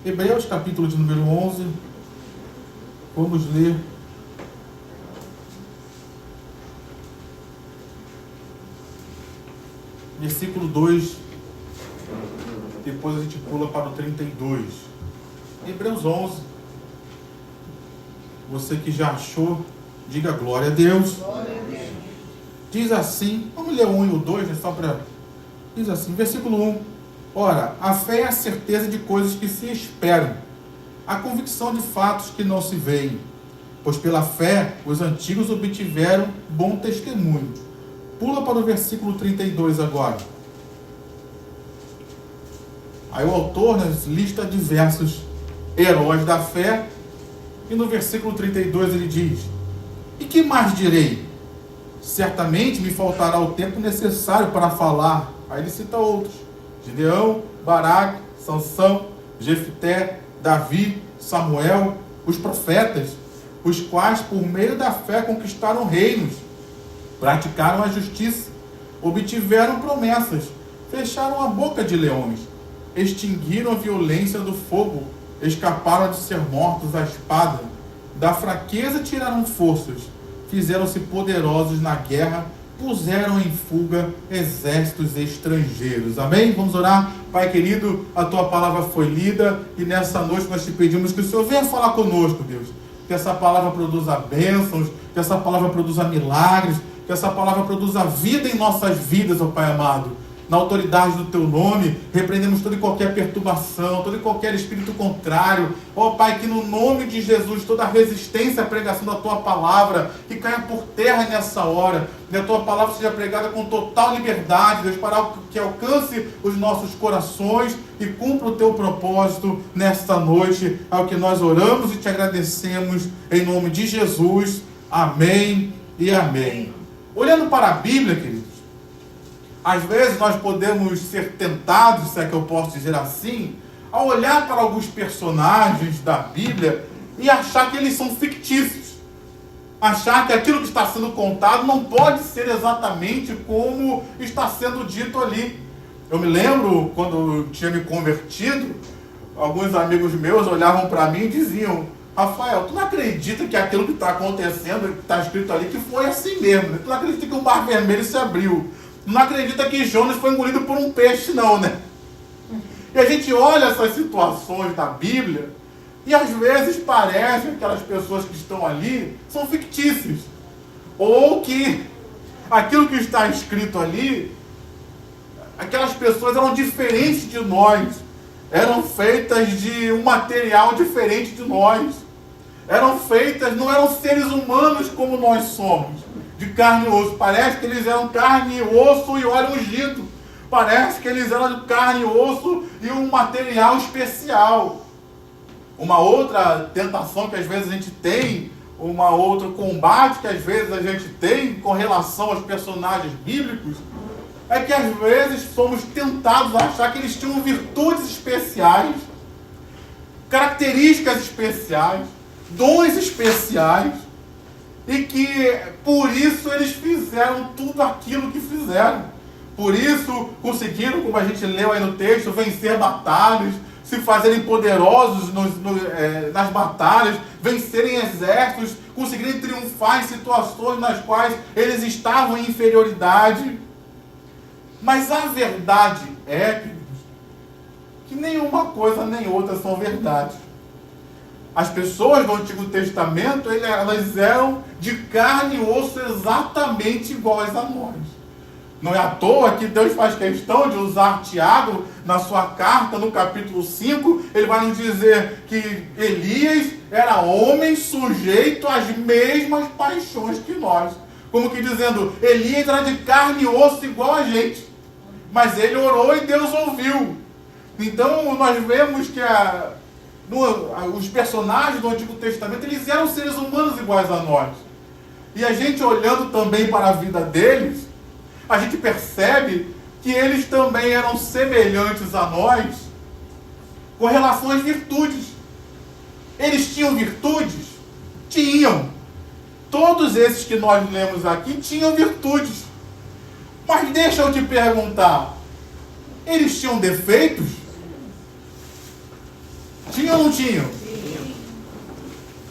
Hebreus, capítulo de número 11. Vamos ler versículo 2. Depois a gente pula para o 32. Hebreus 11. Você que já achou, diga glória a Deus. Glória a Deus. Diz assim, vamos ler o 1 e o 2, né, só para... Diz assim, versículo 1. Ora, a fé é a certeza de coisas que se esperam, a convicção de fatos que não se veem. Pois pela fé, os antigos obtiveram bom testemunho. Pula para o versículo 32 agora. Aí o autor, né, lista diversos heróis da fé. E no versículo 32 ele diz: e que mais direi? Certamente me faltará o tempo necessário para falar. Aí ele cita outros: Gideão, Baraque, Sansão, Jefté, Davi, Samuel, os profetas, os quais por meio da fé conquistaram reinos, praticaram a justiça, obtiveram promessas, fecharam a boca de leões, extinguiram a violência do fogo, escaparam de ser mortos à espada, da fraqueza tiraram forças, fizeram-se poderosos na guerra, puseram em fuga exércitos estrangeiros. Amém? Vamos orar? Pai querido, a Tua palavra foi lida e nessa noite nós te pedimos que o Senhor venha falar conosco, Deus. Que essa palavra produza bênçãos, que essa palavra produza milagres, que essa palavra produza vida em nossas vidas, ó Pai amado. Na autoridade do Teu nome, repreendemos toda e qualquer perturbação, todo e qualquer espírito contrário. Ó Pai, que no nome de Jesus, toda resistência à pregação da Tua palavra, que caia por terra nessa hora, que a Tua palavra seja pregada com total liberdade, Deus, para que alcance os nossos corações e cumpra o Teu propósito nesta noite. É o que nós oramos e te agradecemos em nome de Jesus. Amém e amém. Olhando para a Bíblia, queridos, às vezes nós podemos ser tentados, se é que eu posso dizer assim, a olhar para alguns personagens da Bíblia e achar que eles são fictícios. Achar que aquilo que está sendo contado não pode ser exatamente como está sendo dito ali. Eu me lembro, quando eu tinha me convertido, alguns amigos meus olhavam para mim e diziam: Rafael, tu não acredita que aquilo que está acontecendo, que está escrito ali, que foi assim mesmo, né? Tu não acredita que o mar vermelho se abriu. Não acredita que Jonas foi engolido por um peixe, não, né? E a gente olha essas situações da Bíblia e às vezes parece que aquelas pessoas que estão ali são fictícias. Ou que aquilo que está escrito ali, aquelas pessoas eram diferentes de nós. Eram feitas de um material diferente de nós. Eram feitas, não eram seres humanos como nós somos, de carne e osso. Parece que eles eram carne e osso e óleo ungido. Parece que eles eram de carne e osso e um material especial. Uma outra tentação que às vezes a gente tem, uma outro combate que às vezes a gente tem com relação aos personagens bíblicos, é que às vezes somos tentados a achar que eles tinham virtudes especiais, características especiais, dons especiais, e que por isso eles fizeram tudo aquilo que fizeram. Por isso conseguiram, como a gente leu aí no texto, vencer batalhas, se fazerem poderosos nas batalhas, vencerem exércitos, conseguirem triunfar em situações nas quais eles estavam em inferioridade. Mas a verdade é que nenhuma coisa nem outra são verdade. As pessoas do Antigo Testamento, elas eram de carne e osso exatamente iguais a nós. Não é à toa que Deus faz questão de usar Tiago na sua carta, no capítulo 5, ele vai nos dizer que Elias era homem sujeito às mesmas paixões que nós. Como que dizendo, Elias era de carne e osso igual a gente, mas ele orou e Deus ouviu. Então nós vemos que os personagens do Antigo Testamento, eles eram seres humanos iguais a nós. E a gente olhando também para a vida deles, a gente percebe que eles também eram semelhantes a nós com relação às virtudes. Eles tinham virtudes? Tinham. Todos esses que nós lemos aqui tinham virtudes. Mas deixa eu te perguntar, eles tinham defeitos? Tinha ou não tinha?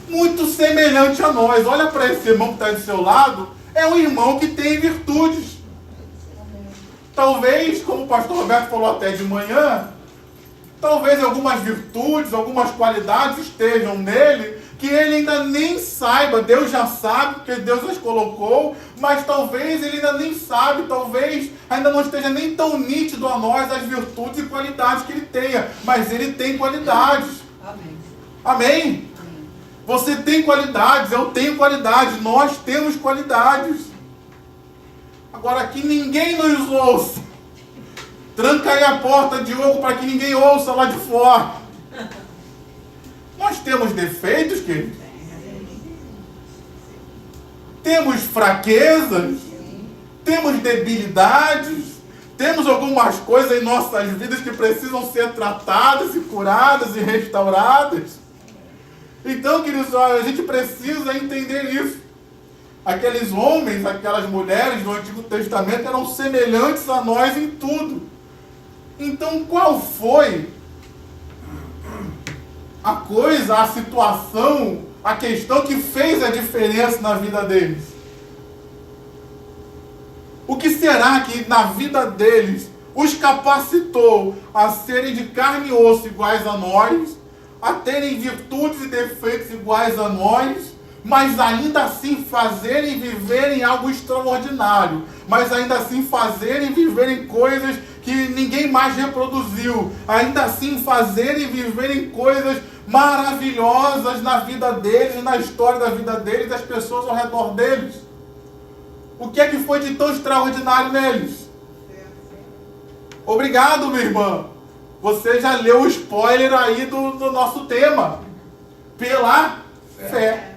Muito semelhante a nós. Olha para esse irmão que está do seu lado. É um irmão que tem virtudes. Talvez, como o pastor Roberto falou até de manhã, talvez algumas virtudes, algumas qualidades estejam nele que ele ainda nem saiba. Deus já sabe, porque Deus as colocou, mas talvez ele ainda nem sabe, talvez ainda não esteja nem tão nítido a nós as virtudes e qualidades que ele tenha, mas ele tem qualidades. Amém. Amém? Você tem qualidades, eu tenho qualidades, nós temos qualidades. Agora que ninguém nos ouça. Tranca aí a porta, Diogo, para que ninguém ouça lá de fora. Nós temos defeitos, queridos. Temos fraquezas. Temos debilidades. Temos algumas coisas em nossas vidas que precisam ser tratadas e curadas e restauradas. Então, queridos, a gente precisa entender isso. Aqueles homens, aquelas mulheres do Antigo Testamento eram semelhantes a nós em tudo. Então, qual foi a coisa, a situação, a questão que fez a diferença na vida deles? O que será que na vida deles os capacitou a serem de carne e osso iguais a nós, a terem virtudes e defeitos iguais a nós, mas ainda assim fazerem e viverem algo extraordinário, mas ainda assim fazerem e viverem coisas que ninguém mais reproduziu, ainda assim fazerem e viverem coisas maravilhosas na vida deles, na história da vida deles, das pessoas ao redor deles? O que é que foi de tão extraordinário neles? Obrigado, minha irmã. Você já leu o spoiler aí do nosso tema. Pela fé.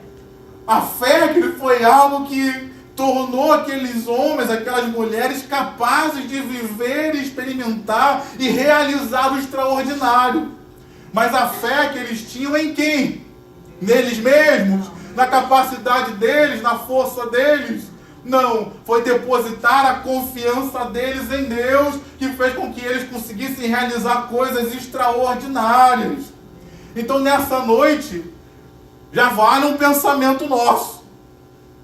A fé que foi algo que tornou aqueles homens, aquelas mulheres capazes de viver, experimentar e realizar o extraordinário. Mas a fé que eles tinham em quem? Neles mesmos? Na capacidade deles? Na força deles? Não, foi depositar a confiança deles em Deus que fez com que eles conseguissem realizar coisas extraordinárias. Então nessa noite já vale um pensamento nosso.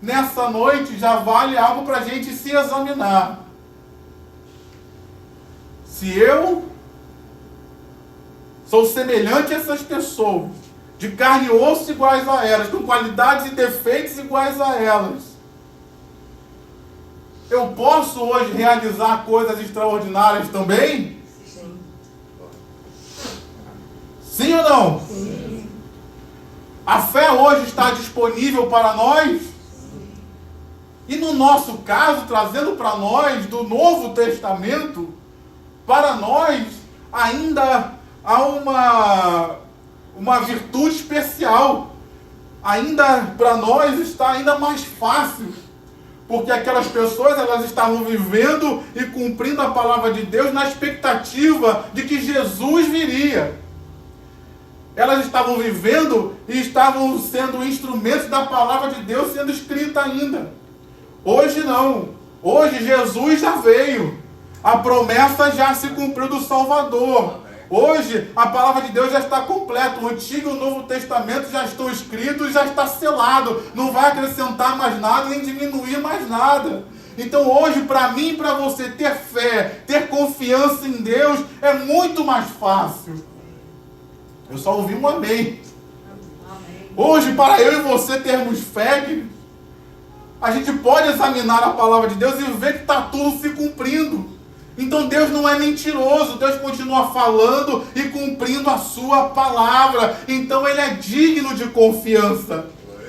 Nessa noite já vale algo para a gente se examinar. Se eu sou semelhante a essas pessoas, de carne e osso iguais a elas, com qualidades e defeitos iguais a elas, eu posso hoje realizar coisas extraordinárias também? Sim. Sim ou não? Sim. A fé hoje está disponível para nós? E no nosso caso, trazendo para nós do Novo Testamento, para nós ainda há uma virtude especial. Ainda para nós está ainda mais fácil. Porque aquelas pessoas, elas estavam vivendo e cumprindo a palavra de Deus na expectativa de que Jesus viria. Elas estavam vivendo e estavam sendo instrumentos da palavra de Deus sendo escrita ainda. Hoje não. Hoje Jesus já veio. A promessa já se cumpriu do Salvador. Hoje a palavra de Deus já está completa. O Antigo e o Novo Testamento já estão escritos, já está selado. Não vai acrescentar mais nada, nem diminuir mais nada. Então hoje, para mim e para você, ter fé, ter confiança em Deus é muito mais fácil. Eu só ouvi um amém. Hoje, para eu e você termos fé, a gente pode examinar a palavra de Deus e ver que está tudo se cumprindo. Então Deus não é mentiroso, Deus continua falando e cumprindo a sua palavra. Então Ele é digno de confiança.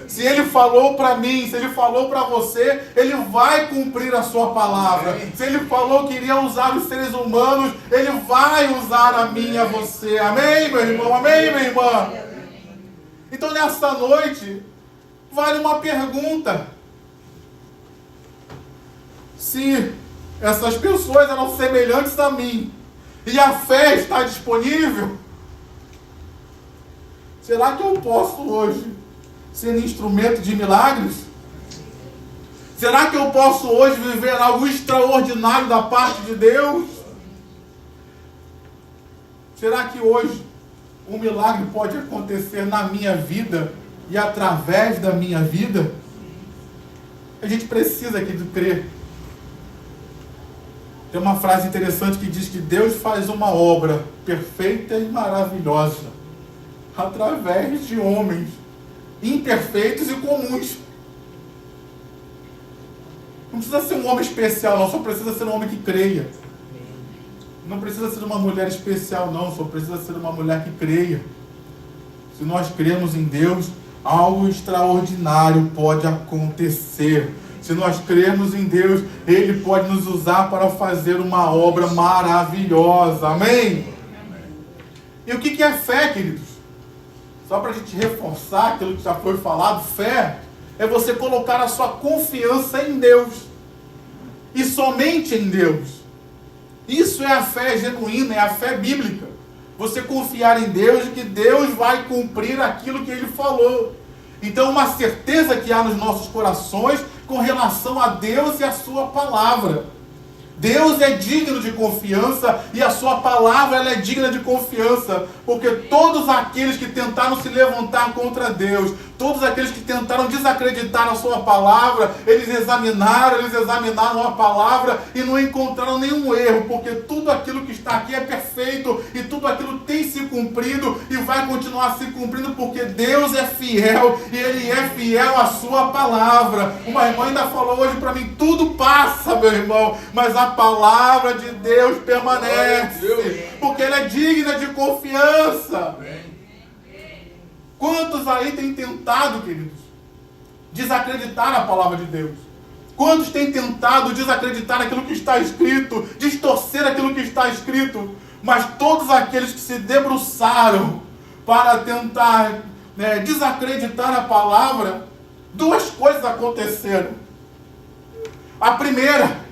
Se Ele falou para mim, se Ele falou para você, Ele vai cumprir a sua palavra. Se Ele falou que iria usar os seres humanos, Ele vai usar a mim e a você. Amém, meu irmão? Amém, minha irmã? Então nessa noite, vale uma pergunta. Se essas pessoas eram semelhantes a mim e a fé está disponível, será que eu posso hoje ser instrumento de milagres? Será que eu posso hoje viver algo extraordinário da parte de Deus? Será que hoje um milagre pode acontecer na minha vida e através da minha vida, a gente precisa aqui de crer. Tem uma frase interessante que diz que Deus faz uma obra perfeita e maravilhosa através de homens imperfeitos e comuns. Não precisa ser um homem especial, não. Só precisa ser um homem que creia. Não precisa ser uma mulher especial, não. Só precisa ser uma mulher que creia. Se nós cremos em Deus, algo extraordinário pode acontecer. Se nós cremos em Deus, Ele pode nos usar para fazer uma obra maravilhosa. Amém? E o que é fé, queridos? Só para a gente reforçar aquilo que já foi falado, fé é você colocar a sua confiança em Deus. E somente em Deus. Isso é a fé genuína, é a fé bíblica. Você confiar em Deus e que Deus vai cumprir aquilo que Ele falou. Então, uma certeza que há nos nossos corações com relação a Deus e a sua palavra. Deus é digno de confiança e a sua palavra ela é digna de confiança, porque todos aqueles que tentaram se levantar contra Deus, todos aqueles que tentaram desacreditar a sua palavra, eles examinaram a palavra e não encontraram nenhum erro, porque tudo aquilo que está aqui é perfeito e tudo aquilo tem se cumprido e vai continuar se cumprindo, porque Deus é fiel e Ele é fiel à sua palavra. Uma irmã ainda falou hoje para mim, tudo passa, meu irmão, mas a palavra de Deus permanece, porque ela é digna de confiança. Quantos aí têm tentado, queridos, desacreditar a palavra de Deus? Quantos têm tentado desacreditar aquilo que está escrito, distorcer aquilo que está escrito? Mas todos aqueles que se debruçaram para tentar desacreditar a palavra, duas coisas aconteceram. A primeira,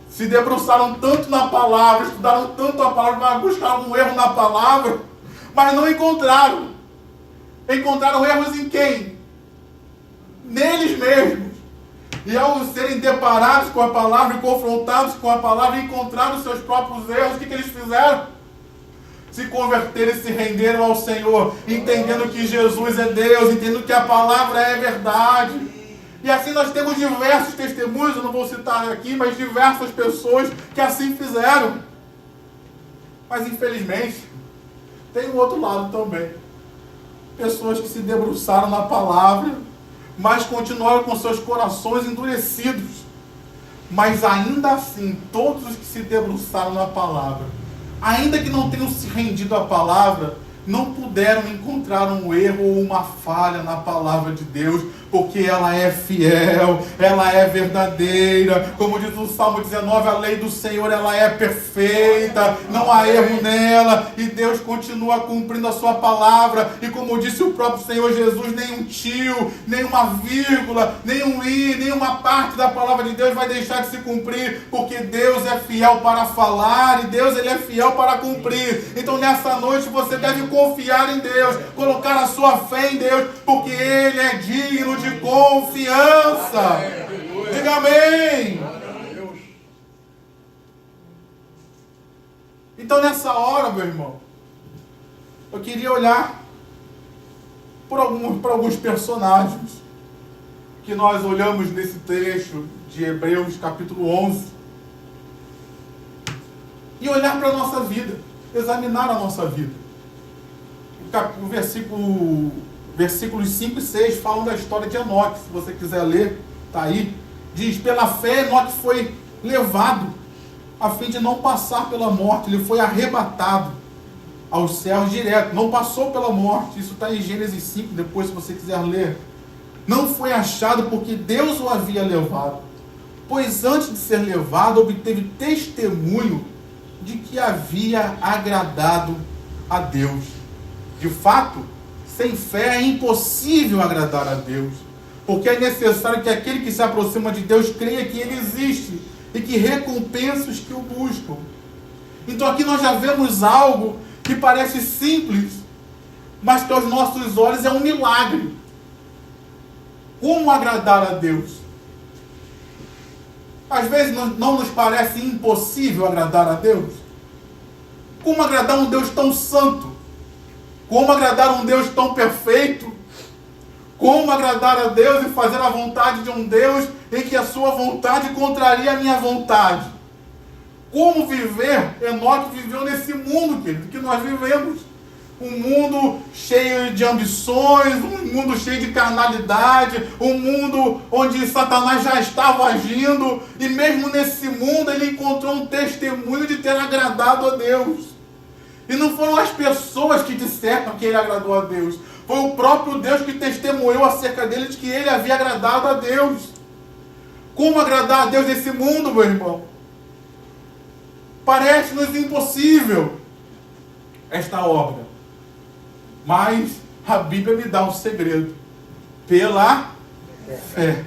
se debruçaram tanto na palavra, estudaram tanto a palavra, para buscar algum erro na palavra, mas não encontraram. Encontraram erros em quem? Neles mesmos. E ao serem deparados com a palavra e confrontados com a palavra e encontraram seus próprios erros, o que eles fizeram? Se converteram e se renderam ao Senhor, entendendo que Jesus é Deus, entendendo que a palavra é verdade. E assim nós temos diversos testemunhos, eu não vou citar aqui, mas diversas pessoas que assim fizeram. Mas infelizmente, tem um outro lado também. Pessoas que se debruçaram na palavra, mas continuaram com seus corações endurecidos. Mas ainda assim, todos os que se debruçaram na palavra, ainda que não tenham se rendido à palavra, não puderam encontrar um erro ou uma falha na palavra de Deus, porque ela é fiel, ela é verdadeira. Como diz o Salmo 19, a lei do Senhor ela é perfeita, não há erro nela, e Deus continua cumprindo a sua palavra. E como disse o próprio Senhor Jesus, nenhum tio, nenhuma vírgula, nenhum i, nenhuma parte da palavra de Deus vai deixar de se cumprir, porque Deus é fiel para falar e Deus ele é fiel para cumprir. Então nessa noite você deve confiar em Deus, colocar a sua fé em Deus, porque Ele é digno de confiança. Diga amém. Então nessa hora, meu irmão, eu queria olhar para alguns personagens que nós olhamos nesse trecho de Hebreus capítulo 11 e olhar para a nossa vida, examinar a nossa vida. O versículos 5 e 6 falam da história de Enoque. Se você quiser ler, está aí. Diz, pela fé Enoque foi levado a fim de não passar pela morte. Ele foi arrebatado aos céus direto. Não passou pela morte. Isso está em Gênesis 5, depois se você quiser ler. Não foi achado porque Deus o havia levado. Pois antes de ser levado, obteve testemunho de que havia agradado a Deus. De fato, sem fé é impossível agradar a Deus, porque é necessário que aquele que se aproxima de Deus creia que Ele existe e que recompensa os que o buscam. Então aqui nós já vemos algo que parece simples, mas que aos nossos olhos é um milagre. Como agradar a Deus? Às vezes não nos parece impossível agradar a Deus? Como agradar um Deus tão santo? Como agradar um Deus tão perfeito? Como agradar a Deus e fazer a vontade de um Deus em que a sua vontade contraria a minha vontade? Como viver? Enoque viveu nesse mundo, querido, que nós vivemos. Um mundo cheio de ambições, um mundo cheio de carnalidade, um mundo onde Satanás já estava agindo, e mesmo nesse mundo ele encontrou um testemunho de ter agradado a Deus. E não foram as pessoas que disseram que ele agradou a Deus, foi o próprio Deus que testemunhou acerca dele de que ele havia agradado a Deus. Como agradar a Deus nesse mundo, meu irmão? Parece-nos impossível esta obra. Mas a Bíblia me dá um segredo. Pela fé.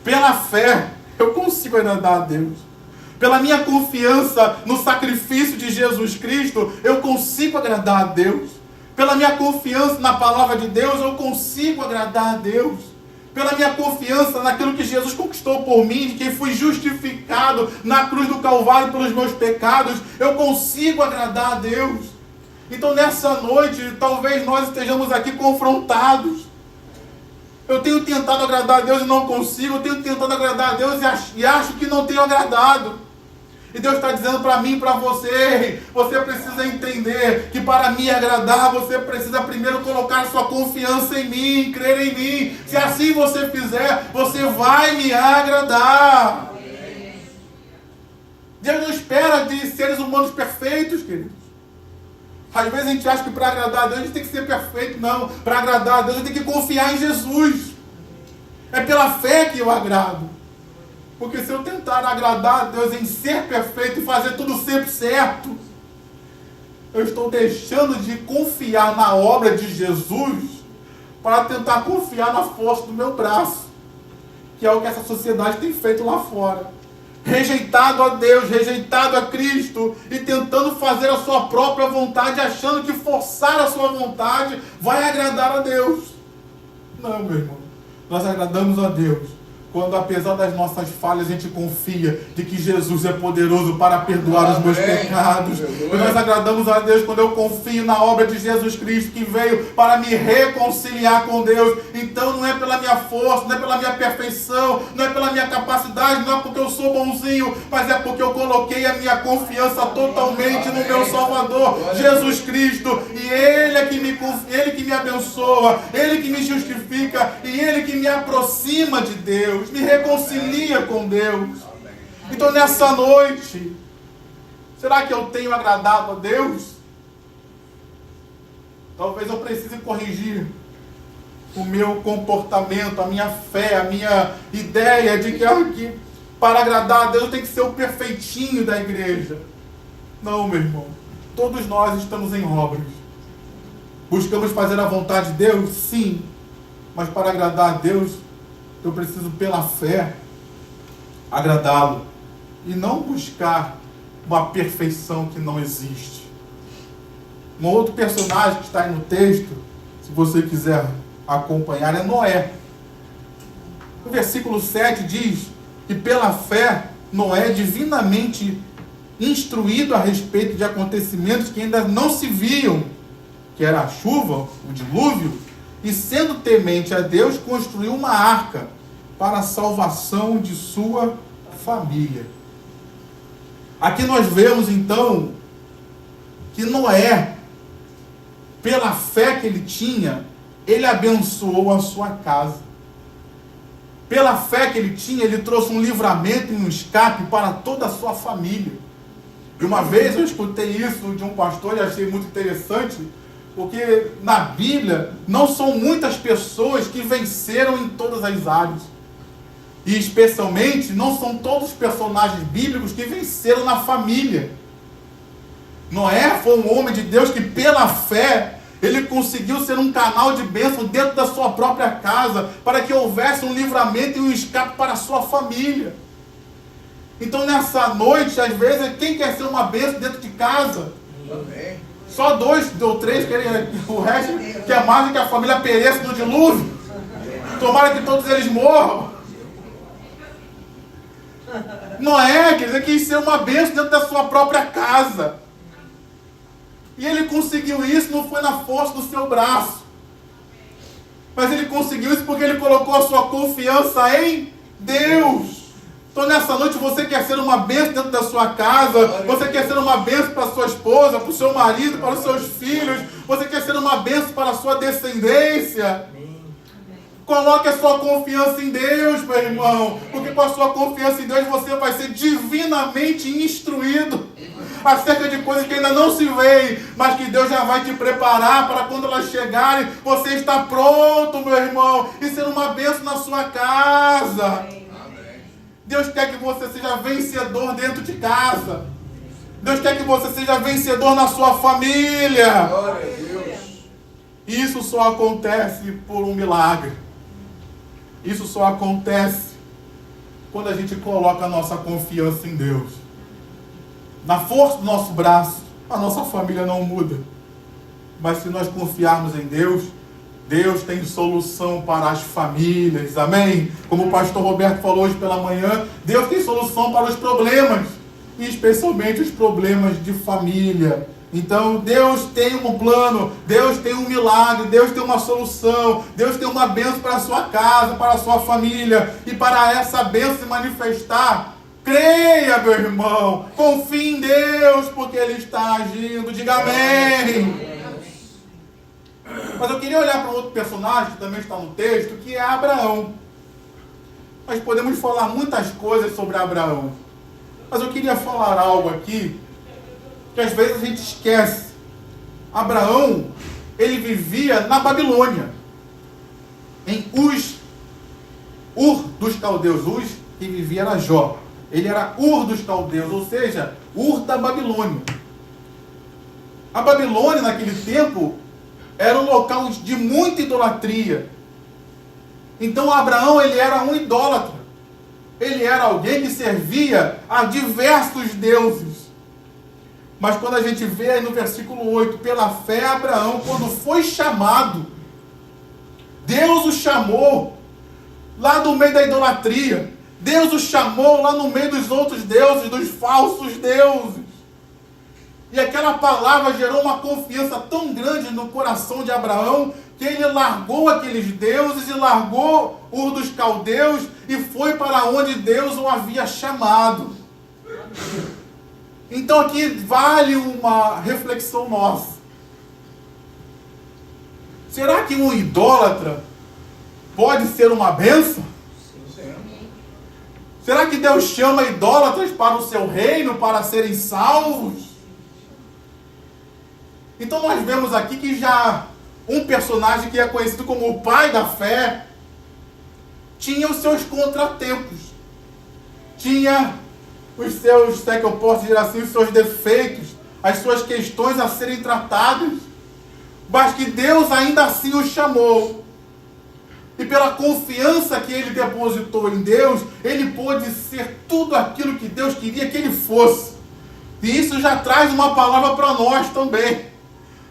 Pela fé eu consigo agradar a Deus. Pela minha confiança no sacrifício de Jesus Cristo, eu consigo agradar a Deus. Pela minha confiança na palavra de Deus, eu consigo agradar a Deus. Pela minha confiança naquilo que Jesus conquistou por mim, de que fui justificado na cruz do Calvário pelos meus pecados, eu consigo agradar a Deus. Então nessa noite, talvez nós estejamos aqui confrontados. Eu tenho tentado agradar a Deus e não consigo. Eu tenho tentado agradar a Deus e acho que não tenho agradado. E Deus está dizendo para mim e para você, você precisa entender que para me agradar, você precisa primeiro colocar sua confiança em mim, crer em mim. Se assim você fizer, você vai me agradar. Deus não espera de seres humanos perfeitos, queridos. Às vezes a gente acha que para agradar a Deus a gente tem que ser perfeito. Não, para agradar a Deus a gente tem que confiar em Jesus. É pela fé que eu agrado. Porque se eu tentar agradar a Deus em ser perfeito e fazer tudo sempre certo, eu estou deixando de confiar na obra de Jesus para tentar confiar na força do meu braço, que é o que essa sociedade tem feito lá fora. Rejeitado a Deus, rejeitado a Cristo e tentando fazer a sua própria vontade, achando que forçar a sua vontade vai agradar a Deus. Não, meu irmão. Nós agradamos a Deus quando, apesar das nossas falhas, a gente confia de que Jesus é poderoso para perdoar os meus pecados. E nós agradamos a Deus quando eu confio na obra de Jesus Cristo, que veio para me reconciliar com Deus. Então não é pela minha força, não é pela minha perfeição, não é pela minha capacidade, não é porque eu sou bonzinho, mas é porque eu coloquei a minha confiança totalmente no meu Salvador, Jesus Cristo. E Ele é Ele que me abençoa, Ele que me justifica e Ele que me aproxima de Deus, me reconcilia com Deus. Então nessa noite, será que eu tenho agradado a Deus? Talvez eu precise corrigir o meu comportamento, a minha fé, a minha ideia de que para agradar a Deus eu tenho que ser o perfeitinho da igreja. Não, meu irmão. Todos nós estamos em obras. Buscamos fazer a vontade de Deus? Sim. Mas para agradar a Deus, eu preciso, pela fé, agradá-lo. E não buscar uma perfeição que não existe. Um outro personagem que está aí no texto, se você quiser acompanhar, é Noé. O versículo 7 diz que pela fé, Noé, divinamente instruído a respeito de acontecimentos que ainda não se viam, que era a chuva, o dilúvio, e sendo temente a Deus, construiu uma arca para a salvação de sua família. Aqui nós vemos então que Noé, pela fé que ele tinha, ele abençoou a sua casa. Pela fé que ele tinha, ele trouxe um livramento e um escape para toda a sua família. E uma vez eu escutei isso de um pastor e achei muito interessante, porque na Bíblia não são muitas pessoas que venceram em todas as áreas. E especialmente não são todos os personagens bíblicos que venceram na família. Noé foi um homem de Deus que pela fé ele conseguiu ser um canal de bênção dentro da sua própria casa, para que houvesse um livramento e um escape para a sua família. Então nessa noite, às vezes, quem quer ser uma bênção dentro de casa? Amém. Só 2 ou 3 querem, o resto quer mais do que a família pereça no dilúvio. Tomara que todos eles morram. Noé, quer dizer, quis ser uma bênção dentro da sua própria casa. conseguiu isso não foi na força do seu braço. Mas ele conseguiu isso porque ele colocou a sua confiança em Deus. Então nessa noite você quer ser uma bênção dentro da sua casa, você quer ser uma bênção para a sua esposa, para o seu marido, para os seus filhos, você quer ser uma bênção para a sua descendência. Coloque a sua confiança em Deus, meu irmão, porque com a sua confiança em Deus você vai ser divinamente instruído acerca de coisas que ainda não se veem, mas que Deus já vai te preparar para quando elas chegarem, você está pronto, meu irmão, e ser uma bênção na sua casa. Deus quer que você seja vencedor dentro de casa. Deus quer que você seja vencedor na sua família. Glória a Deus. Isso só acontece por um milagre. Isso só acontece quando a gente coloca a nossa confiança em Deus. Na força do nosso braço, a nossa família não muda. Mas se nós confiarmos em Deus, Deus tem solução para as famílias, amém? Como o pastor Roberto falou hoje pela manhã, Deus tem solução para os problemas, e especialmente os problemas de família. Então Deus tem um plano, Deus tem um milagre, Deus tem uma solução, Deus tem uma bênção para a sua casa, para a sua família, e para essa bênção se manifestar, creia, meu irmão, confie em Deus, porque Ele está agindo, diga amém. Mas eu queria olhar para outro personagem que também está no texto, que é Abraão. Nós podemos falar muitas coisas sobre Abraão, mas eu queria falar algo aqui que às vezes a gente esquece. Abraão, ele vivia na Babilônia, em Ur dos caldeus. Uz, que vivia era Jó. Ele era Ur dos caldeus, ou seja, Ur da Babilônia. A Babilônia, naquele tempo, era um local de muita idolatria. Então Abraão, ele era um idólatra. Ele era alguém que servia a diversos deuses. Mas quando a gente vê aí no versículo 8, pela fé Abraão, quando foi chamado, Deus o chamou lá no meio da idolatria. Deus o chamou lá no meio dos outros deuses, dos falsos deuses. E aquela palavra gerou uma confiança tão grande no coração de Abraão, que ele largou aqueles deuses e largou Ur dos caldeus e foi para onde Deus o havia chamado. Então aqui vale uma reflexão nossa. Será que um idólatra pode ser uma bênção? Será que Deus chama idólatras para o seu reino, para serem salvos? Então nós vemos aqui que já um personagem que é conhecido como o pai da fé tinha os seus contratempos, tinha os seus, se é que eu posso dizer assim, os seus defeitos, as suas questões a serem tratadas, mas que Deus ainda assim o chamou. E pela confiança que ele depositou em Deus, ele pôde ser tudo aquilo que Deus queria que ele fosse. E isso já traz uma palavra para nós também.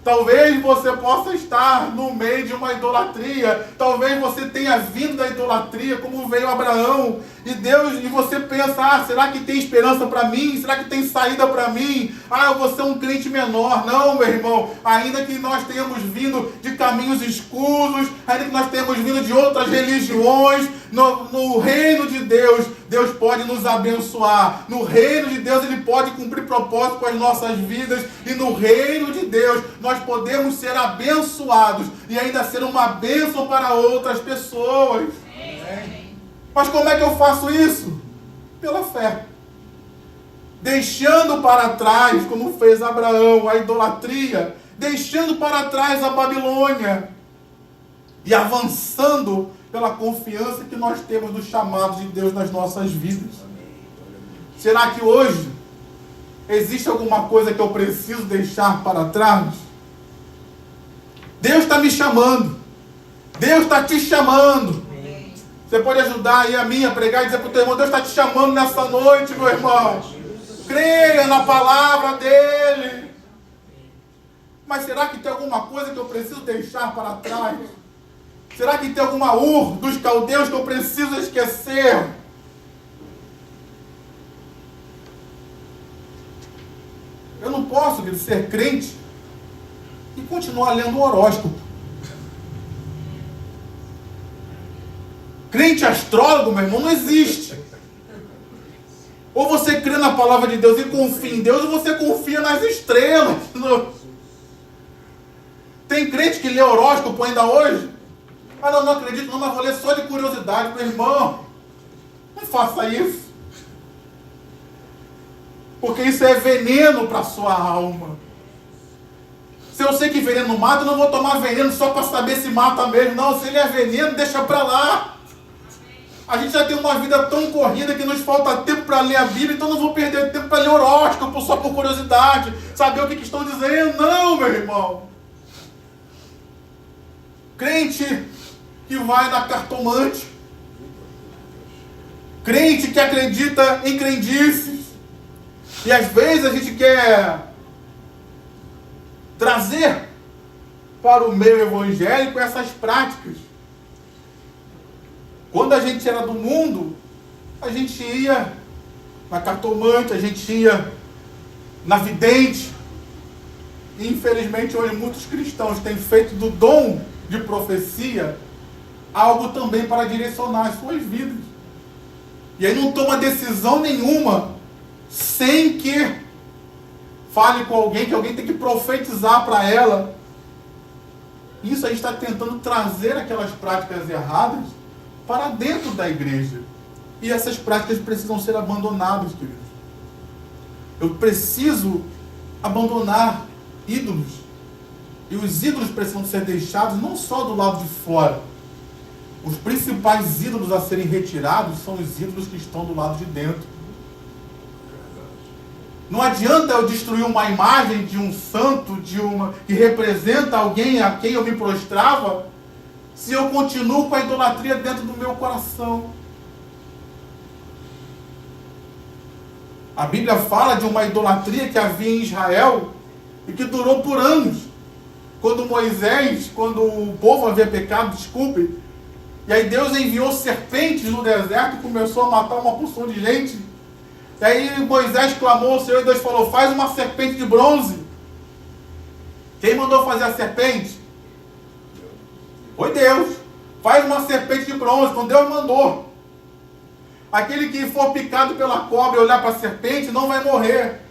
Talvez você possa estar no meio de uma idolatria. Talvez você tenha vindo da idolatria, como veio Abraão. E você pensa, será que tem esperança para mim? Será que tem saída para mim? Eu vou ser um crente menor. Não, meu irmão. Ainda que nós tenhamos vindo de caminhos escusos, ainda que nós tenhamos vindo de outras religiões, no reino de Deus, Deus pode nos abençoar. No reino de Deus, Ele pode cumprir propósito com as nossas vidas. E no reino de Deus, nós podemos ser abençoados e ainda ser uma bênção para outras pessoas. Mas como é que eu faço isso? Pela fé. Deixando para trás, como fez Abraão, a idolatria, deixando para trás a Babilônia e avançando pela confiança que nós temos no chamado de Deus nas nossas vidas. Será que hoje existe alguma coisa que eu preciso deixar para trás? Deus está me chamando. Deus está te chamando. Você pode ajudar aí a mim a pregar e dizer para o teu irmão, Deus está te chamando nessa noite, meu irmão. Creia na palavra dEle. Mas será que tem alguma coisa que eu preciso deixar para trás? Será que tem alguma Ur dos caldeus que eu preciso esquecer? Eu não posso ser crente e continuar lendo o horóscopo. Crente astrólogo, meu irmão, não existe. Ou você crê na palavra de Deus e confia em Deus, ou você confia nas estrelas. Tem crente que lê horóscopo ainda hoje? Ah, não acredito não, mas vou ler só de curiosidade. Meu irmão, não faça isso. Porque isso é veneno para a sua alma. Se eu sei que veneno mata, eu não vou tomar veneno só para saber se mata mesmo. Não, se ele é veneno, deixa para lá. A gente já tem uma vida tão corrida que nos falta tempo para ler a Bíblia, então não vou perder tempo para ler horóscopo só por curiosidade, saber o que estão dizendo. Não, meu irmão. Crente que vai na cartomante. Crente que acredita em crendices. E às vezes a gente quer trazer para o meio evangélico essas práticas. Quando a gente era do mundo, a gente ia na cartomante, a gente ia na vidente. E infelizmente hoje muitos cristãos têm feito do dom de profecia algo também para direcionar as suas vidas. E aí não toma decisão nenhuma sem que fale com alguém, que alguém tem que profetizar para ela. Isso a gente está tentando trazer aquelas práticas erradas para dentro da igreja. E essas práticas precisam ser abandonadas, queridos. Eu preciso abandonar ídolos. E os ídolos precisam ser deixados não só do lado de fora. Os principais ídolos a serem retirados são os ídolos que estão do lado de dentro. Não adianta eu destruir uma imagem de um santo, que representa alguém a quem eu me prostrava, se eu continuo com a idolatria dentro do meu coração. A Bíblia fala de uma idolatria que havia em Israel e que durou por anos. Quando o povo havia pecado, e aí Deus enviou serpentes no deserto e começou a matar uma porção de gente. E aí Moisés clamou ao Senhor e Deus falou: faz uma serpente de bronze. Quem mandou fazer a serpente? Foi Deus. Faz uma serpente de bronze. Então Deus mandou. Aquele que for picado pela cobra e olhar para a serpente não vai morrer.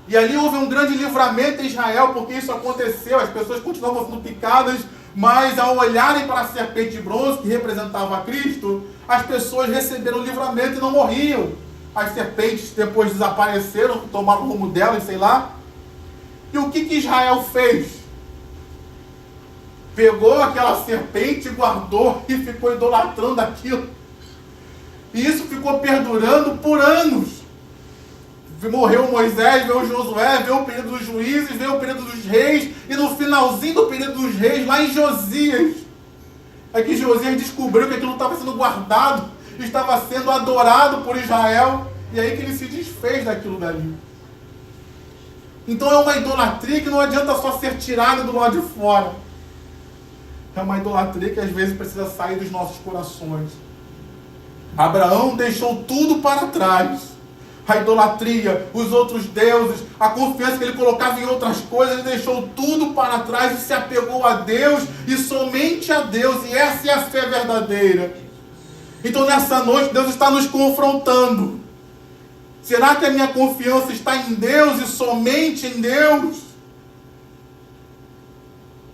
E ali houve um grande livramento em Israel, porque isso aconteceu. As pessoas continuavam sendo picadas, mas ao olharem para a serpente de bronze, que representava Cristo, as pessoas receberam livramento e não morriam. As serpentes depois desapareceram, tomaram o rumo delas, sei lá. E o que Israel fez? Pegou aquela serpente, guardou e ficou idolatrando aquilo. E isso ficou perdurando por anos. Morreu Moisés, veio Josué, veio o período dos juízes, veio o período dos reis, e no finalzinho do período dos reis, lá em Josias, é que Josias descobriu que aquilo estava sendo guardado, estava sendo adorado por Israel, e aí que ele se desfez daquilo dali. Então é uma idolatria que não adianta só ser tirada do lado de fora. É uma idolatria que às vezes precisa sair dos nossos corações. Abraão deixou tudo para trás. A idolatria, os outros deuses, a confiança que ele colocava em outras coisas, ele deixou tudo para trás e se apegou a Deus e somente a Deus. E essa é a fé verdadeira. Então nessa noite Deus está nos confrontando. Será que a minha confiança está em Deus e somente em Deus?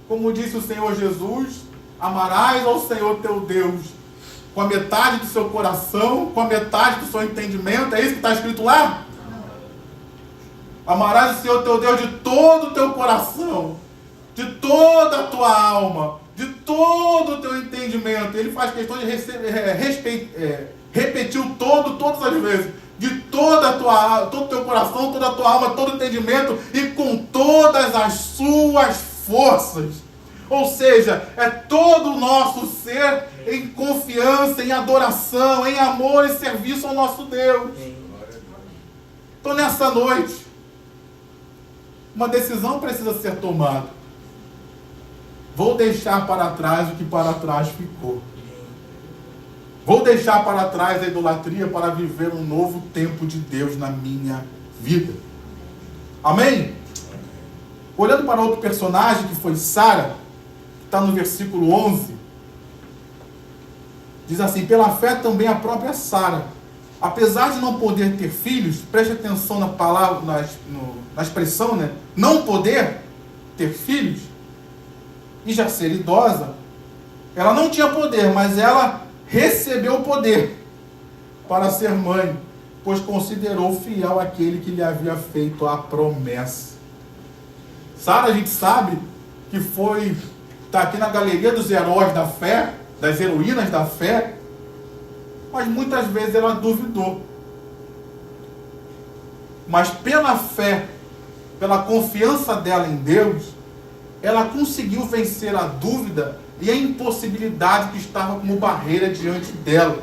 Como disse o Senhor Jesus, amarás ao Senhor teu Deus com a metade do seu coração, com a metade do seu entendimento. É isso que está escrito lá? Amarás o Senhor teu Deus de todo o teu coração, de toda a tua alma, de todo o teu entendimento. Ele faz questão de repetir o todo todas as vezes. De todo o teu coração, toda a tua alma, todo o entendimento e com todas as suas forças. Ou seja, é todo o nosso ser em confiança, em adoração, em amor e serviço ao nosso Deus. Então nessa noite, uma decisão precisa ser tomada. Vou deixar para trás o que para trás ficou. Vou deixar para trás a idolatria para viver um novo tempo de Deus na minha vida. Amém? Olhando para outro personagem, que foi Sara, que está no versículo 11, diz assim: pela fé também a própria Sara, apesar de não poder ter filhos, preste atenção na palavra, na expressão, né? Não poder ter filhos, e já ser idosa, ela não tinha poder, mas ela recebeu o poder para ser mãe, pois considerou fiel aquele que lhe havia feito a promessa. Sara, a gente sabe que está aqui na galeria dos heróis da fé, das heroínas da fé, mas muitas vezes ela duvidou. Mas pela fé, pela confiança dela em Deus, ela conseguiu vencer a dúvida e a impossibilidade que estava como barreira diante dela.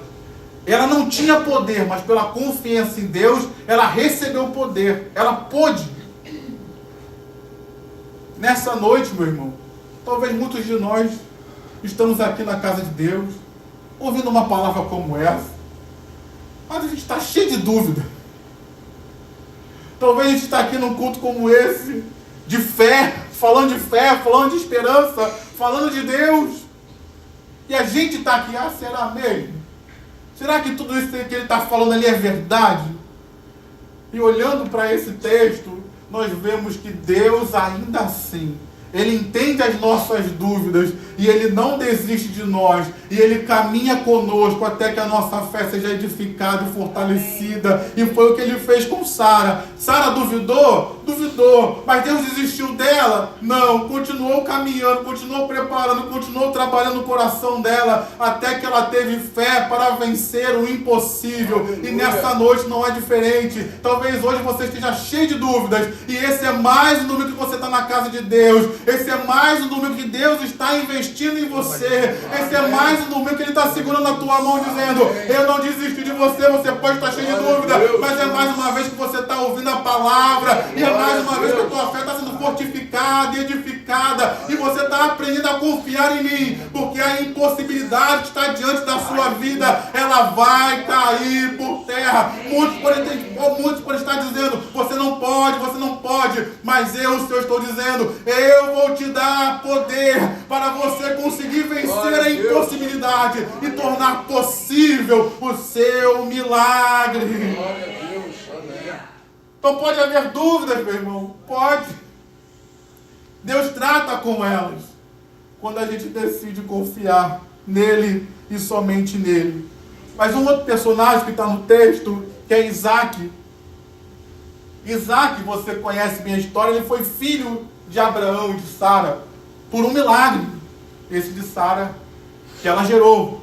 Ela não tinha poder, mas pela confiança em Deus, ela recebeu o poder. Ela pôde. Nessa noite, meu irmão, talvez muitos de nós estamos aqui na casa de Deus, ouvindo uma palavra como essa, mas a gente está cheio de dúvida. Talvez a gente está aqui num culto como esse, de fé, falando de esperança, falando de Deus, e a gente está aqui, será mesmo? Será que tudo isso que ele está falando ali é verdade? E olhando para esse texto, nós vemos que Deus ainda assim, Ele entende as nossas dúvidas e Ele não desiste de nós. E Ele caminha conosco até que a nossa fé seja edificada e fortalecida. E foi o que Ele fez com Sara. Sara duvidou? Duvidou. Mas Deus desistiu dela? Não. Continuou caminhando, continuou preparando, continuou trabalhando no coração dela até que ela teve fé para vencer o impossível. E nessa noite não é diferente. Talvez hoje você esteja cheio de dúvidas. E esse é mais um domingo que você está na casa de Deus. Esse é mais um domingo que Deus está investindo em você. Esse é mais um domingo que Ele está segurando a tua mão dizendo: eu não desisti de você. Você pode estar cheio de dúvida, mas é mais uma vez que você está ouvindo a palavra. E é mais uma vez que a tua fé está sendo fortificada e edificada. E você está aprendendo a confiar em mim. Porque a impossibilidade que está diante da sua vida, ela vai cair por terra. Muitos podem estar dizendo: você não pode. Mas eu, o Senhor, estou dizendo: eu vou te dar poder para você conseguir vencer a impossibilidade e tornar possível o seu milagre. Glória a Deus. Então pode haver dúvidas, meu irmão. Pode. Deus trata com elas quando a gente decide confiar nele e somente nele. Mas um outro personagem que está no texto, que é Isaac. Isaac, você conhece bem a história, ele foi filho de Abraão e de Sara, por um milagre, esse de Sara, que ela gerou.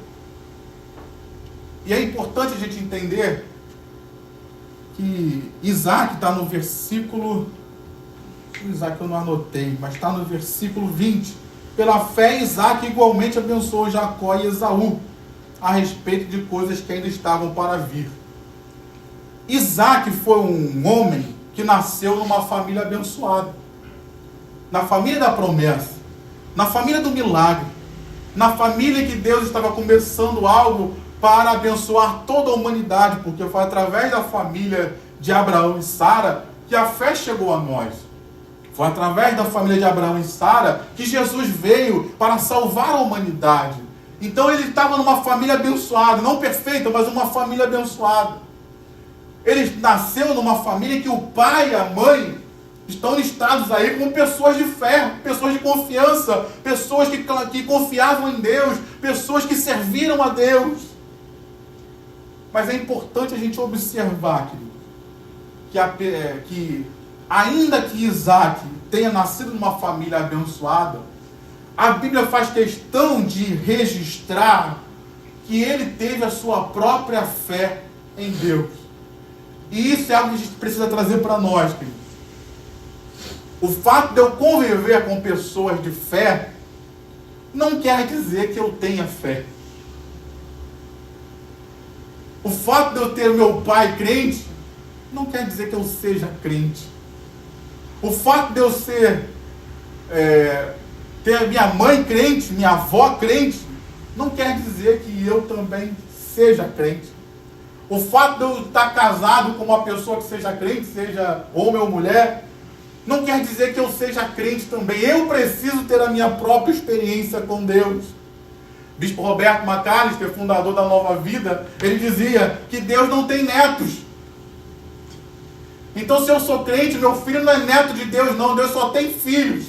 E é importante a gente entender que Isaac está no versículo, Isaac eu não anotei, mas está no versículo 20. Pela fé, Isaac igualmente abençoou Jacó e Esaú, a respeito de coisas que ainda estavam para vir. Isaac foi um homem que nasceu numa família abençoada. Na família da promessa, na família do milagre, na família que Deus estava começando algo para abençoar toda a humanidade, porque foi através da família de Abraão e Sara que a fé chegou a nós. Foi através da família de Abraão e Sara que Jesus veio para salvar a humanidade. Então ele estava numa família abençoada, não perfeita, mas uma família abençoada. Ele nasceu numa família que o pai e a mãe estão listados aí como pessoas de fé, pessoas de confiança, pessoas que confiavam em Deus, pessoas que serviram a Deus. Mas é importante a gente observar, querido, que ainda que Isaac tenha nascido numa família abençoada, a Bíblia faz questão de registrar que ele teve a sua própria fé em Deus. E isso é algo que a gente precisa trazer para nós, querido. O fato de eu conviver com pessoas de fé não quer dizer que eu tenha fé. O fato de eu ter meu pai crente não quer dizer que eu seja crente. O fato de eu ter a minha mãe crente, minha avó crente, não quer dizer que eu também seja crente. O fato de eu estar casado com uma pessoa que seja crente, seja homem ou mulher, Não quer dizer que eu seja crente também. Eu preciso ter a minha própria experiência com Deus. Bispo Roberto McAllister, fundador da Nova Vida, ele dizia que Deus não tem netos. Então, se eu sou crente, meu filho não é neto de Deus, não. Deus só tem filhos.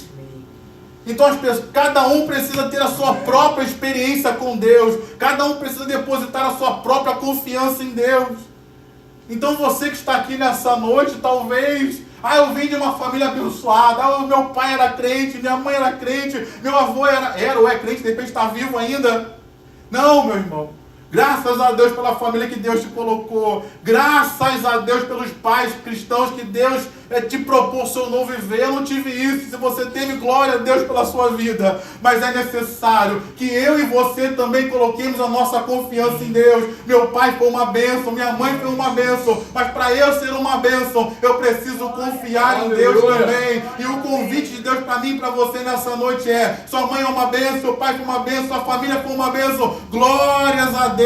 Então, cada um precisa ter a sua própria experiência com Deus. Cada um precisa depositar a sua própria confiança em Deus. Então, você que está aqui nessa noite, talvez... eu vim de uma família abençoada. Meu pai era crente, minha mãe era crente, meu avô era ou é crente, de repente está vivo ainda. Não, meu irmão. Graças a Deus pela família que Deus te colocou. Graças a Deus pelos pais cristãos que Deus te proporcionou viver. Eu não tive isso. Se você teve, glória a Deus pela sua vida. Mas é necessário que eu e você também coloquemos a nossa confiança em Deus. Meu pai foi uma bênção, minha mãe foi uma bênção. Mas para eu ser uma bênção, eu preciso confiar em Deus também. E o convite de Deus para mim e para você nessa noite é: sua mãe é uma bênção, seu pai foi uma bênção, sua família foi uma bênção. Glórias a Deus.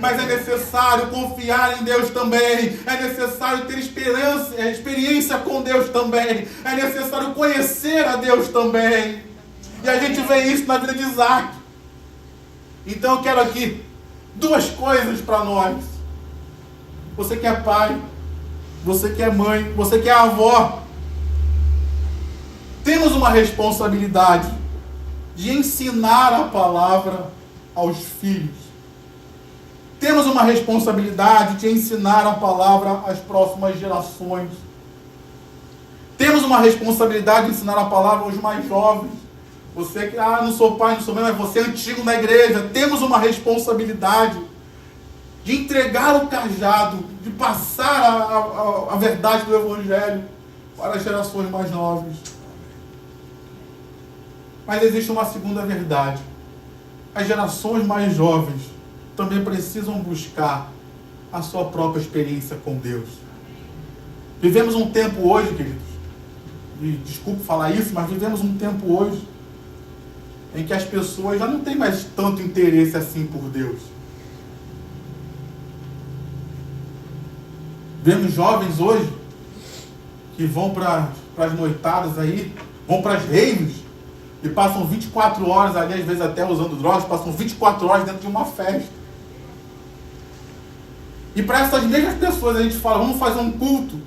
Mas é necessário confiar em Deus também. É necessário ter experiência com Deus também. É necessário conhecer a Deus também. E a gente vê isso na vida de Isaac. Então eu quero aqui duas coisas para nós. Você que é pai, você que é mãe, você que é avó, temos uma responsabilidade de ensinar a palavra aos filhos. Temos uma responsabilidade de ensinar a palavra às próximas gerações. Temos uma responsabilidade de ensinar a palavra aos mais jovens. Você que, não sou pai, não sou mãe, mas você é antigo na igreja. Temos uma responsabilidade de entregar o cajado, de passar a verdade do Evangelho para as gerações mais novas. Mas existe uma segunda verdade. As gerações mais jovens também precisam buscar a sua própria experiência com Deus. Vivemos um tempo hoje, queridos, e desculpe falar isso, mas vivemos um tempo hoje em que as pessoas já não têm mais tanto interesse assim por Deus. Vemos jovens hoje que vão para as noitadas aí, vão para as raves e passam 24 horas ali, às vezes até usando drogas, passam 24 horas dentro de uma festa. E para essas mesmas pessoas a gente fala: vamos fazer um culto.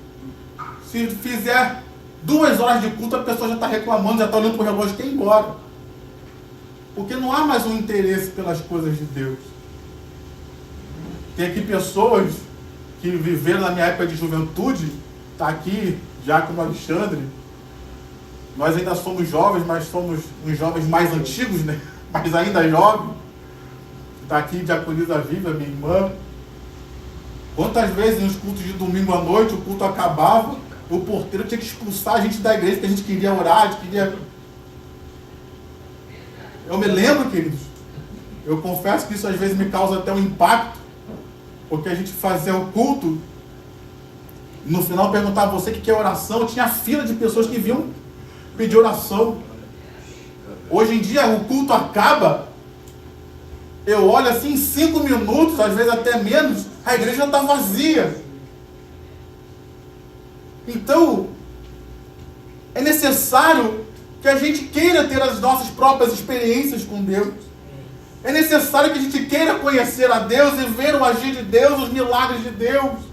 Se fizer 2 horas de culto, a pessoa já está reclamando, já está olhando para o relógio e quer ir embora. Porque não há mais um interesse pelas coisas de Deus. Tem aqui pessoas que viveram na minha época de juventude. Está aqui Diácono Alexandre. Nós ainda somos jovens, mas somos uns jovens mais antigos, né? Mas ainda jovens. Está aqui Diaconisa Viva, minha irmã. Quantas vezes nos cultos de domingo à noite o culto acabava, o porteiro tinha que expulsar a gente da igreja, porque a gente queria orar, a gente queria... Eu me lembro, queridos, eu confesso que isso às vezes me causa até um impacto, porque a gente fazia o culto, e no final perguntava: você que quer oração? Tinha fila de pessoas que vinham pedir oração. Hoje em dia o culto acaba, eu olho assim, em 5 minutos, às vezes até menos, a igreja está vazia. Então, é necessário que a gente queira ter as nossas próprias experiências com Deus. É necessário que a gente queira conhecer a Deus e ver o agir de Deus, os milagres de Deus.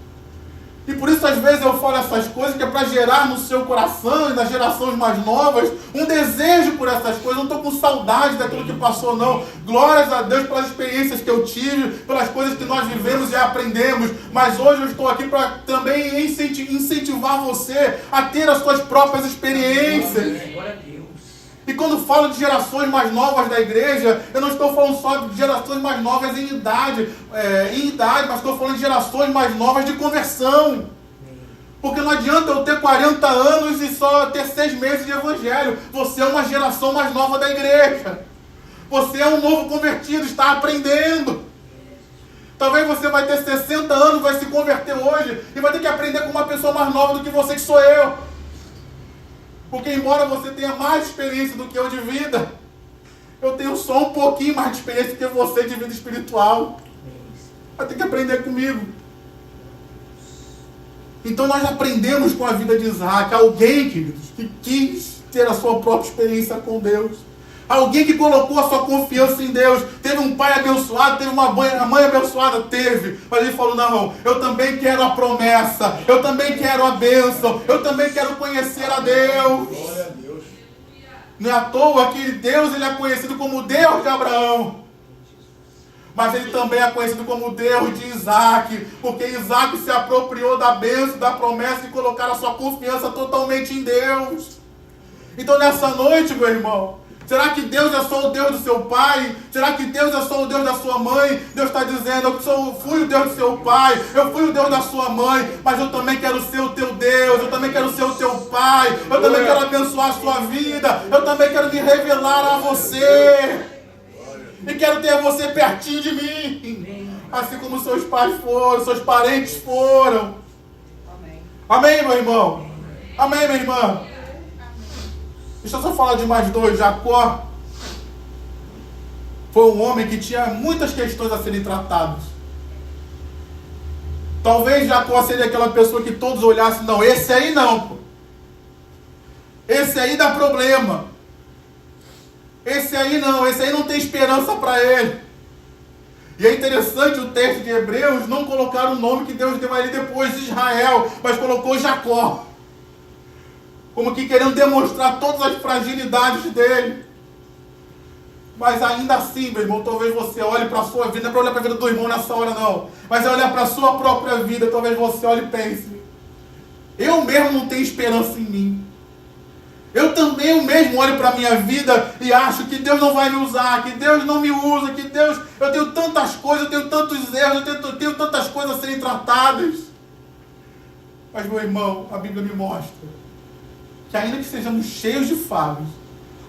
E por isso às vezes eu falo essas coisas, que é para gerar no seu coração e nas gerações mais novas um desejo por essas coisas. Eu não estou com saudade daquilo que passou, não. Glórias a Deus pelas experiências que eu tive, pelas coisas que nós vivemos e aprendemos. Mas hoje eu estou aqui para também incentivar você a ter as suas próprias experiências. Glória a Deus. E quando falo de gerações mais novas da igreja, eu não estou falando só de gerações mais novas em idade, mas estou falando de gerações mais novas de conversão. Porque não adianta eu ter 40 anos e só ter 6 meses de evangelho. Você é uma geração mais nova da igreja. Você é um novo convertido, está aprendendo. Talvez você vai ter 60 anos, vai se converter hoje e vai ter que aprender com uma pessoa mais nova do que você, que sou eu. Porque embora você tenha mais experiência do que eu de vida, eu tenho só um pouquinho mais de experiência do que você de vida espiritual. Vai ter que aprender comigo. Então nós aprendemos com a vida de Isaac, alguém, queridos, que quis ter a sua própria experiência com Deus. Alguém que colocou a sua confiança em Deus. Teve um pai abençoado, teve uma mãe abençoada, teve. Mas ele falou, não, eu também quero a promessa, eu também quero a bênção, eu também quero conhecer a Deus. Glória a Deus. Não é à toa que Deus ele é conhecido como Deus de Abraão. Mas ele também é conhecido como Deus de Isaac, porque Isaac se apropriou da bênção, da promessa de colocar a sua confiança totalmente em Deus. Então nessa noite, meu irmão, será que Deus é só o Deus do seu pai? Será que Deus é só o Deus da sua mãe? Deus está dizendo, eu fui o Deus do seu pai, eu fui o Deus da sua mãe, mas eu também quero ser o teu Deus, eu também quero ser o teu pai, eu também quero abençoar a sua vida, eu também quero me revelar a você. E quero ter você pertinho de mim. Assim como seus pais foram, seus parentes foram. Amém, meu irmão? Amém, minha irmã? Deixa eu só falar de mais dois. Jacó foi um homem que tinha muitas questões a serem tratadas. Talvez Jacó seria aquela pessoa que todos olhassem, não, esse aí não, pô. Esse aí dá problema. Esse aí não tem esperança para ele. E é interessante o texto de Hebreus não colocar o nome que Deus deu a ele depois de Israel, mas colocou Jacó. Como que querendo demonstrar todas as fragilidades dele. Mas ainda assim, meu irmão, talvez você olhe para a sua vida, não é para olhar para a vida do irmão nessa hora não, mas é olhar para a sua própria vida, talvez você olhe e pense, eu mesmo não tenho esperança em mim. Eu mesmo olho para a minha vida e acho que Deus não vai me usar, que Deus não me usa, que Deus... Eu tenho tantas coisas, eu tenho tantos erros, eu tenho tantas coisas a serem tratadas. Mas, meu irmão, a Bíblia me mostra que ainda que sejamos cheios de falhas,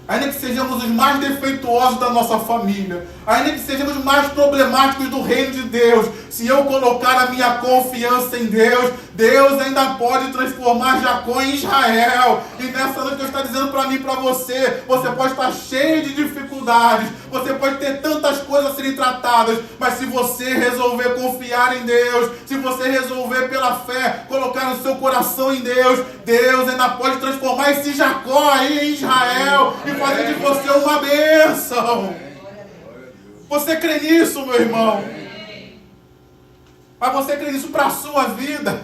ainda que sejamos os mais defeituosos da nossa família, ainda que sejamos mais problemáticos do reino de Deus, se eu colocar a minha confiança em Deus, Deus ainda pode transformar Jacó em Israel. E nessa noite Deus está dizendo para mim e para você, você pode estar cheio de dificuldades, você pode ter tantas coisas a serem tratadas, mas se você resolver confiar em Deus, se você resolver pela fé, colocar o seu coração em Deus, Deus ainda pode transformar esse Jacó aí em Israel e fazer de você uma bênção. Você crê nisso, meu irmão? Mas você crê nisso para a sua vida?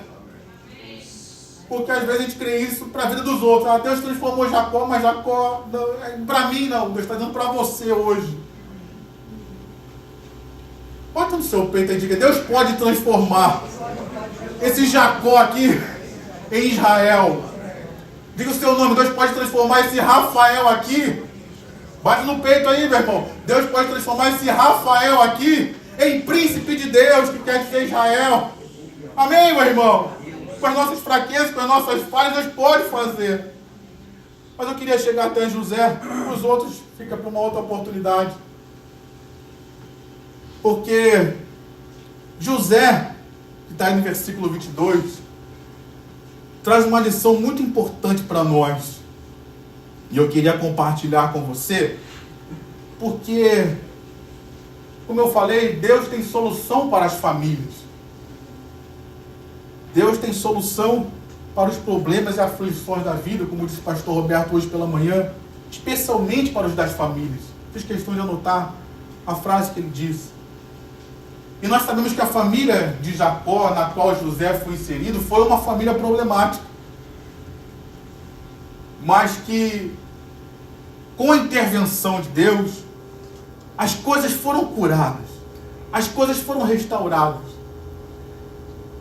Porque às vezes a gente crê isso para a vida dos outros. Ah, Deus transformou Jacó, mas Jacó, para mim não. Deus está dizendo para você hoje. Bota no seu peito e diga, Deus pode transformar esse Jacó aqui em Israel. Diga o seu nome, Deus pode transformar esse Rafael aqui. Bate no peito aí, meu irmão. Deus pode transformar esse Rafael aqui em príncipe de Deus que quer ser Israel. Amém, meu irmão? Com as nossas fraquezas, com as nossas falhas, Deus pode fazer. Mas eu queria chegar até José. Os outros fica para uma outra oportunidade. Porque José, que está aí no versículo 22, traz uma lição muito importante para nós. E eu queria compartilhar com você, porque, como eu falei, Deus tem solução para as famílias. Deus tem solução para os problemas e aflições da vida, como disse o pastor Roberto hoje pela manhã, especialmente para os das famílias. Fiz questão de anotar a frase que ele disse. E nós sabemos que a família de Jacó, na qual José foi inserido, foi uma família problemática. Mas que, com a intervenção de Deus, as coisas foram curadas, as coisas foram restauradas.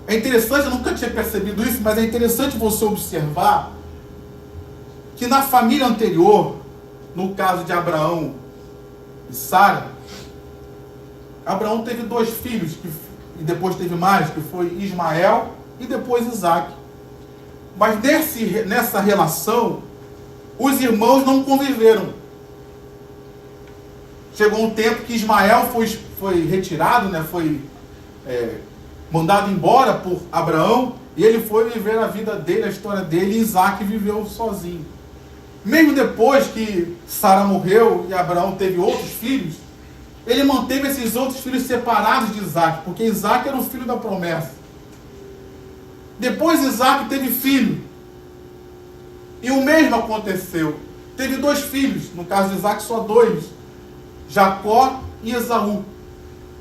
É interessante, eu nunca tinha percebido isso, mas é interessante você observar que na família anterior, no caso de Abraão e Sara, Abraão teve 2 filhos, e depois teve mais, que foi Ismael e depois Isaac. Mas nessa relação, os irmãos não conviveram. Chegou um tempo que Ismael foi retirado, né? Foi mandado embora por Abraão, e ele foi viver a vida dele, a história dele, e Isaac viveu sozinho. Mesmo depois que Sara morreu e Abraão teve outros filhos, ele manteve esses outros filhos separados de Isaac, porque Isaac era o filho da promessa. Depois Isaac teve filho. E o mesmo aconteceu. Teve 2 filhos, no caso de Isaac só 2, Jacó e Esaú.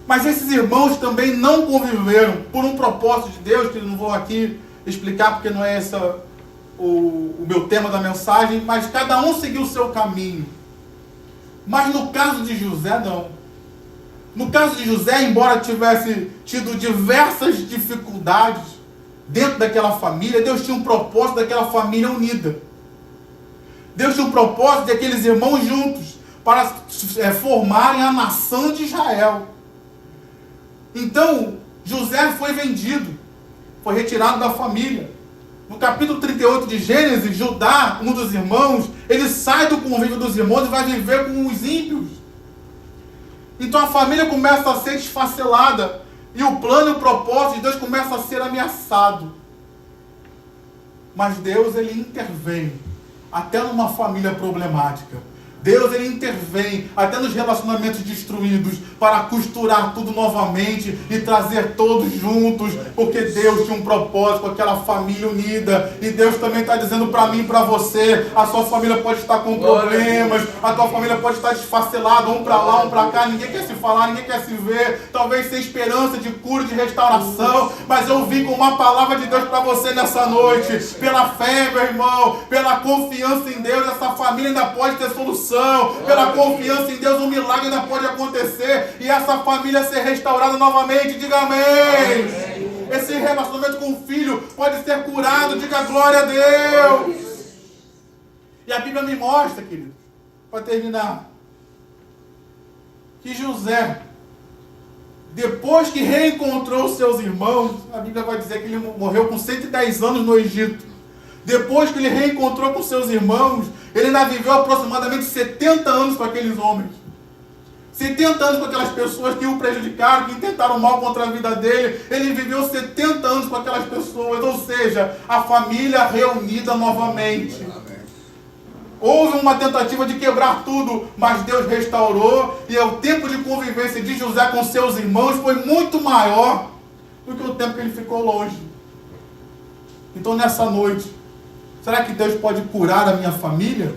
Mas esses irmãos também não conviveram por um propósito de Deus, que eu não vou aqui explicar porque não é esse o meu tema da mensagem, mas cada um seguiu o seu caminho. Mas no caso de José, não. No caso de José, embora tivesse tido diversas dificuldades dentro daquela família, Deus tinha um propósito daquela família unida. Deus tinha um propósito de aqueles irmãos juntos para formarem a nação de Israel. Então, José foi vendido, foi retirado da família. No capítulo 38 de Gênesis, Judá, um dos irmãos, ele sai do convívio dos irmãos e vai viver com os ímpios. Então a família começa a ser desfacelada e o plano e o propósito de Deus começa a ser ameaçado. Mas Deus, ele intervém até numa família problemática. Deus, ele intervém até nos relacionamentos destruídos para costurar tudo novamente e trazer todos juntos, porque Deus tinha um propósito com aquela família unida. E Deus também está dizendo para mim e para você: a sua família pode estar com problemas, a tua família pode estar desfacelada, um para lá, um para cá, ninguém quer se falar, ninguém quer se ver, talvez sem esperança de cura, de restauração, mas eu vim com uma palavra de Deus para você nessa noite. Pela fé, meu irmão, pela confiança em Deus, essa família ainda pode ter solução. Pela confiança em Deus, um milagre ainda pode acontecer e essa família ser restaurada novamente. Diga amém. Esse relacionamento com o filho pode ser curado. Diga glória a Deus. E a Bíblia me mostra, querido, para terminar, que José, depois que reencontrou seus irmãos, a Bíblia vai dizer que ele morreu com 110 anos no Egito. Depois que ele reencontrou com seus irmãos, ele ainda viveu aproximadamente 70 anos com aqueles homens. 70 anos com aquelas pessoas que o prejudicaram, que tentaram mal contra a vida dele. Ele viveu 70 anos com aquelas pessoas, ou seja, a família reunida novamente. Houve uma tentativa de quebrar tudo, mas Deus restaurou, e o tempo de convivência de José com seus irmãos foi muito maior do que o tempo que ele ficou longe. Então nessa noite, será que Deus pode curar a minha família?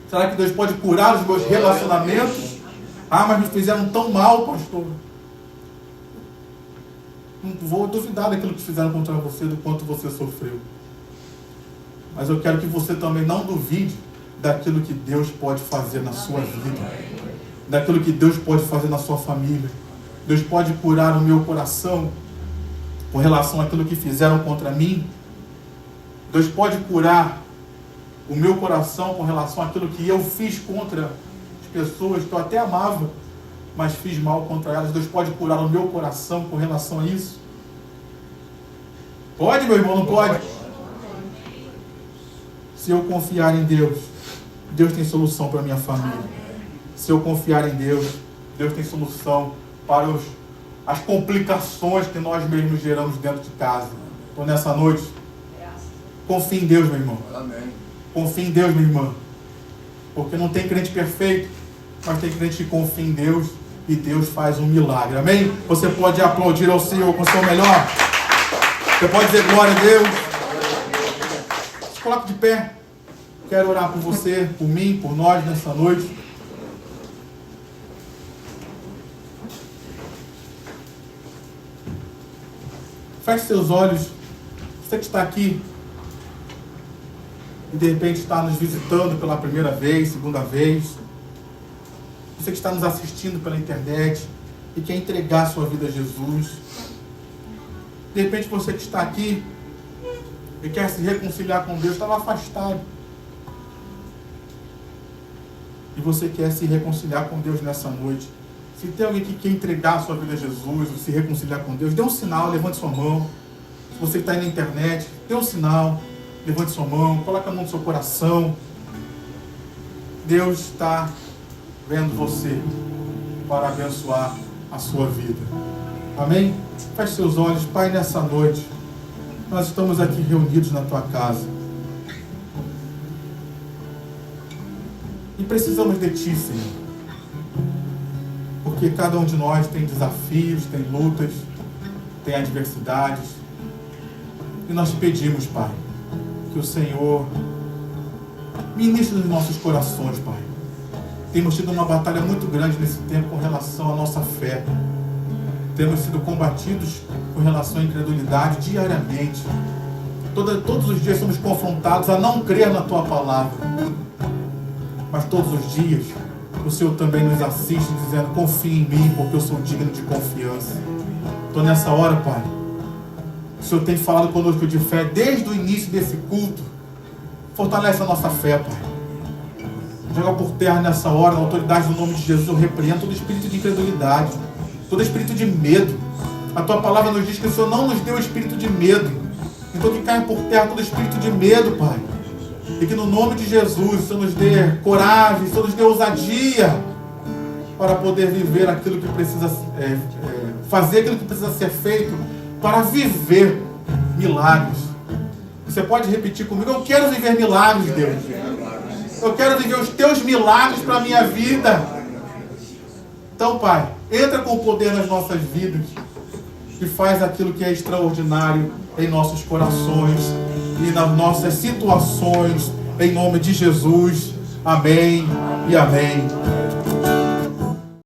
Será que Deus pode curar os meus relacionamentos? Ah, mas me fizeram tão mal, pastor. Não vou duvidar daquilo que fizeram contra você, do quanto você sofreu. Mas eu quero que você também não duvide daquilo que Deus pode fazer na sua vida, daquilo que Deus pode fazer na sua família. Deus pode curar o meu coração com relação àquilo que fizeram contra mim. Deus pode curar o meu coração com relação àquilo que eu fiz contra as pessoas que eu até amava, mas fiz mal contra elas. Deus pode curar o meu coração com relação a isso? Pode, meu irmão, não pode? Se eu confiar em Deus, Deus tem solução para a minha família. Se eu confiar em Deus, Deus tem solução para as complicações que nós mesmos geramos dentro de casa. Então nessa noite, confie em Deus, meu irmão. Amém. Confie em Deus, minha irmã. Porque não tem crente perfeito, mas tem crente que confia em Deus e Deus faz um milagre. Amém? Você pode aplaudir ao Senhor com o seu melhor. Você pode dizer glória a Deus. Se coloque de pé. Quero orar por você, por mim, por nós nessa noite. Feche seus olhos. Você que está aqui e de repente está nos visitando pela primeira vez, segunda vez. Você que está nos assistindo pela internet e quer entregar sua vida a Jesus. De repente você que está aqui e quer se reconciliar com Deus, estava afastado. E você quer se reconciliar com Deus nessa noite. Se tem alguém que quer entregar a sua vida a Jesus, se reconciliar com Deus, dê um sinal, levante sua mão. Se você que está aí na internet, dê um sinal, levante sua mão, coloque a mão no seu coração. Deus está vendo você para abençoar a sua vida. Amém? Feche seus olhos. Pai, nessa noite, nós estamos aqui reunidos na tua casa. E precisamos de ti, Senhor. Porque cada um de nós tem desafios, tem lutas, tem adversidades. E nós te pedimos, Pai, que o Senhor ministre nos nossos corações, Pai. Temos tido uma batalha muito grande nesse tempo com relação à nossa fé. Temos sido combatidos com relação à incredulidade diariamente. Todos os dias somos confrontados a não crer na Tua palavra. Mas todos os dias o Senhor também nos assiste dizendo: confie em mim, porque eu sou digno de confiança. Então nessa hora, Pai, o Senhor tem falado conosco de fé desde o início desse culto. Fortalece a nossa fé, Pai. Joga por terra nessa hora, na autoridade do nome de Jesus, eu repreendo todo espírito de incredulidade, todo espírito de medo. A Tua palavra nos diz que o Senhor não nos deu espírito de medo. Então que caia por terra todo espírito de medo, Pai. E que no nome de Jesus o Senhor nos dê coragem, o Senhor nos dê ousadia para poder viver aquilo que precisa fazer aquilo que precisa ser feito para viver milagres. Você pode repetir comigo: eu quero viver milagres, Deus. Eu quero viver os Teus milagres para a minha vida. Então, Pai, entra com o poder nas nossas vidas e faz aquilo que é extraordinário em nossos corações e nas nossas situações, em nome de Jesus. Amém e amém.